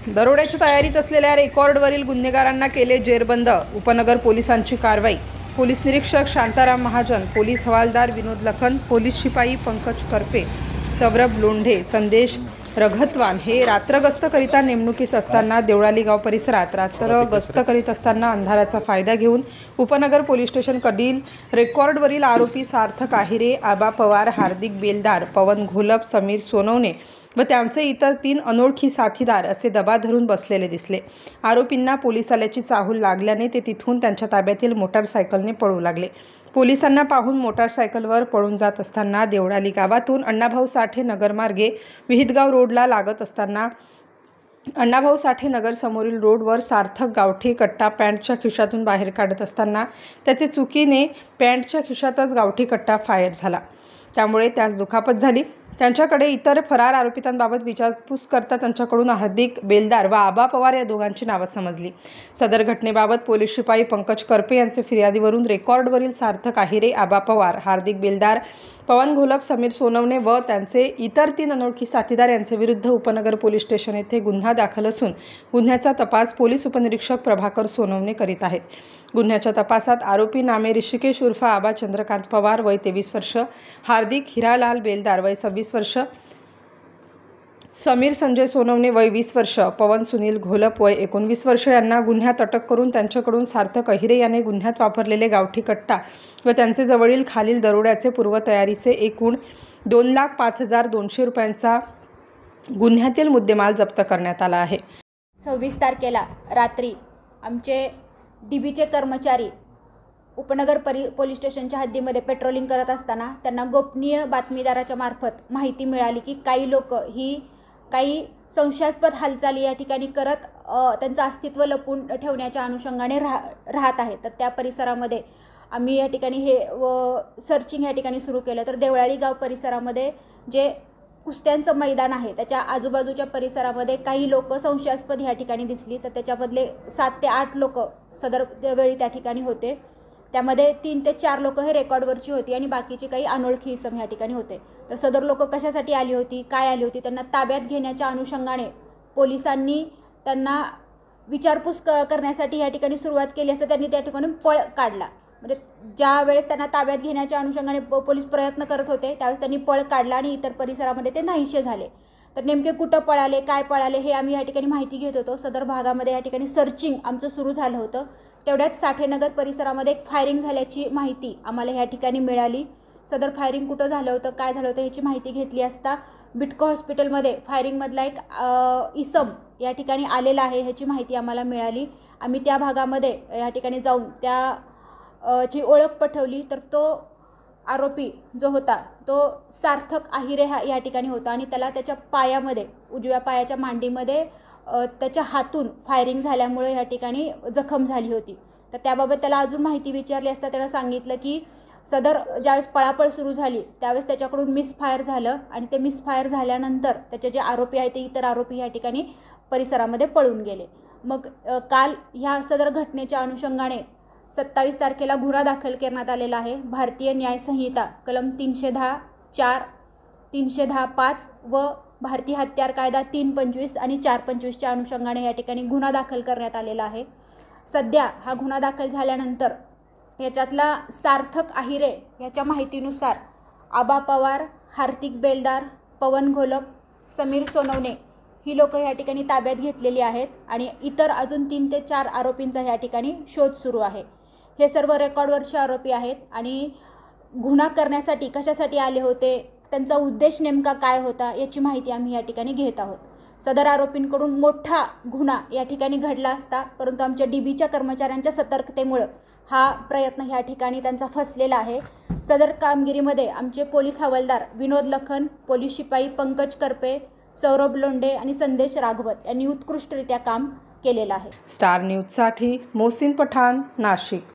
दरोड्याच्या तयारीत असलेल्या रेकॉर्डवरील गुन्हेगारांना केले जेरबंद. उपनगर पोलिसांची कारवाई. पोलीस निरीक्षक शांताराम महाजन, पोलीस हवालदार विनोद लखन, पोलीस शिपाई पंकज करपे, सौरभ लोंढे, संदेश रघतवान हे रात्र गस्त करिता नेमणुकीस असताना देवळाली गाव परिसरात रात्र गस्त करीत असताना अंधाराचा फायदा घेऊन उपनगर पोलीस स्टेशन कडील रेकॉर्डवरील आरोपी सार्थक आहिरे, आबा पवार, हार्दिक बेलदार, पवन घोलप, समीर सोनवणे व त्यांचे इतर 3 अनोळखी साथीदार असे दबा धरून बसलेले दिसले. आरोपींना पोलीस आल्याची चाहूल लागल्याने ते तिथून त्यांच्या ताब्यातील मोटारसायकलने पळू लागले. पोलिसांना पाहून मोटारसायकलवर पळून जात असताना देवळाली गावातून अण्णाभाऊ साठे नगर मार्गे विहितगाव रोडला लागत असताना अण्णाभाऊ साठे नगर समोरील रोडवर सार्थक गावठी कट्टा पॅन्टच्या खिशातून बाहेर काढत असताना त्याचे चुकीने पॅन्टच्या खिशातच गावठी कट्टा फायर झाला. त्यामुळे त्यास दुखापत झाली. त्यांच्याकडे इतर फरार आरोपितांबाबत विचारपूस करता त्यांच्याकडून हार्दिक बेलदार व आबा पवार या दोघांची नावं समजली. सदर घटनेबाबत पोलीस शिपाई पंकज करपे यांचे फिर्यादीवरून रेकॉर्डवरील सार्थक आहिरे, आबा पवार, हार्दिक बेलदार, पवन घोलप, समीर सोनवणे व त्यांचे इतर 3 अनोळखी साथीदार यांचे विरुद्ध उपनगर पोलीस स्टेशन येथे गुन्हा दाखल असून गुन्ह्याचा तपास पोलीस उपनिरीक्षक प्रभाकर सोनवणे करीत आहेत. गुन्ह्याच्या तपासात आरोपी नामे ऋषिकेश उर्फ आबा चंद्रकांत पवार वय 23 वर्ष, हार्दिक हिरालाल बेलदार वय 26 वर्ष, समीर संजय सोनवणे वय 20 वर्ष, पवन सुनील घोलप वय 19 वर्ष यांना गुन्ह्यात अटक करून त्यांच्याकडून सार्थक अहिरे याने गुन्ह्यात वापरलेले गावठी कट्टा व त्यांचे जवळील खालील दरोड्याचे पूर्वतयारीचे एकूण 2,05,200 रुपयांचा गुन्ह्यातील मुद्देमाल जप्त करण्यात आला आहे. 26 तारखेला रात्री आमचे डीबीचे कर्मचारी उपनगर पोलीस स्टेशनच्या हद्दीमध्ये पेट्रोलिंग करत असताना त्यांना गोपनीय बातमीदाराच्या मार्फत माहिती मिळाली की काही लोक ही काही संशयास्पद हालचाली या ठिकाणी करत त्यांचं अस्तित्व लपवून ठेवण्याच्या अनुषंगाने राहत आहेत. तर त्या परिसरामध्ये आम्ही या ठिकाणी हे सर्चिंग या ठिकाणी सुरू केलं. तर देवळाली गाव परिसरामध्ये जे कुस्त्यांचं मैदान आहे त्याच्या आजूबाजूच्या परिसरामध्ये काही लोक संशयास्पद या ठिकाणी दिसली. तर त्याच्याबदले 7 ते 8 लोक सदर वेळी त्या ठिकाणी होते. त्यामध्ये 3 ते 4 लोक हे रेकॉर्डवरची होती आणि बाकीचे काही अनोळखी इसम या ठिकाणी होते. तर सदर लोक कशासाठी आली होती, काय आली होती, त्यांना ताब्यात घेण्याच्या अनुषंगाने पोलिसांनी त्यांना विचारपूस करण्यासाठी या ठिकाणी सुरुवात केली असता त्यांनी त्या ठिकाणी पळ काढला. म्हणजे ज्या वेळेस त्यांना ताब्यात घेण्याच्या अनुषंगाने पोलीस प्रयत्न करत होते त्यावेळेस त्यांनी पळ काढला आणि इतर परिसरामध्ये ते नाहीसे झाले. तर नेमके कुठं पळाले, काय पळाले हे आम्ही या ठिकाणी माहिती घेत होतो. सदर भागामध्ये या ठिकाणी सर्चिंग आमचं सुरू झालं होतं. तेवढ्यात साठेनगर परिसरामध्ये एक फायरिंग झाल्याची माहिती आम्हाला या ठिकाणी मिळाली. सदर फायरिंग कुठं झालं होतं, काय झालं होतं याची माहिती घेतली असता बिटको हॉस्पिटलमध्ये फायरिंगमधला एक इसम या ठिकाणी आलेला आहे ह्याची माहिती आम्हाला मिळाली. आम्ही त्या भागामध्ये या ठिकाणी जाऊन ची ओळख पटवली. तर तो आरोपी जो होता तो सार्थक आहिरे या ठिकाणी होता आणि त्याला त्याच्या पायामध्ये उजव्या पायाच्या मांडीमध्ये त्याच्या हातून फायरिंग झाल्यामुळे या ठिकाणी जखम झाली होती. तर त्याबाबत त्याला अजून माहिती विचारली असता त्याला सांगितलं की सदर ज्यावेळेस पळापळ सुरू झाली त्यावेळेस त्याच्याकडून मिसफायर झालं आणि ते मिसफायर झाल्यानंतर त्याचे जे आरोपी आहेत ते इतर आरोपी या ठिकाणी परिसरामध्ये पळून गेले. मग काल ह्या सदर घटनेच्या अनुषंगाने 27 तारखेला गुन्हा दाखल करण्यात आलेला आहे. भारतीय न्याय संहिता कलम 310(4), 310(5) व भारतीय हत्यार कायदा 325 आणि 425च्या अनुषंगाने या ठिकाणी गुन्हा दाखल करण्यात आलेला आहे. सध्या हा गुन्हा दाखल झाल्यानंतर याच्यातला सार्थक आहिरे याच्या माहितीनुसार आबा पवार, हार्दिक बेलदार, पवन घोलप, समीर सोनवणे ही लोक या ठिकाणी ताब्यात घेतलेली आहेत आणि इतर अजून 3 ते 4 आरोपींचा या ठिकाणी शोध सुरू आहे. हे सर्व रेकॉर्डवरचे आरोपी आहेत आणि गुन्हा करण्यासाठी कशासाठी आले होते, त्यांचा उद्देश नेमका काय होता याची माहिती आम्ही या ठिकाणी घेत आहोत. सदर आरोपींकडून मोठा गुन्हा या ठिकाणी घडला असता परंतु आमच्या डीबीच्या कर्मचाऱ्यांच्या सतर्कतेमुळे हा प्रयत्न या ठिकाणी त्यांचा फसलेला आहे. सदर कामगिरीमध्ये आमचे पोलीस हवालदार विनोद लखन, पोलीस शिपाई पंकज करपे, सौरभ लोंढे आणि संदेश राघवत यांनी उत्कृष्टरित्या काम केलेलं आहे. स्टार न्यूजसाठी मोहसिन पठाण, नाशिक.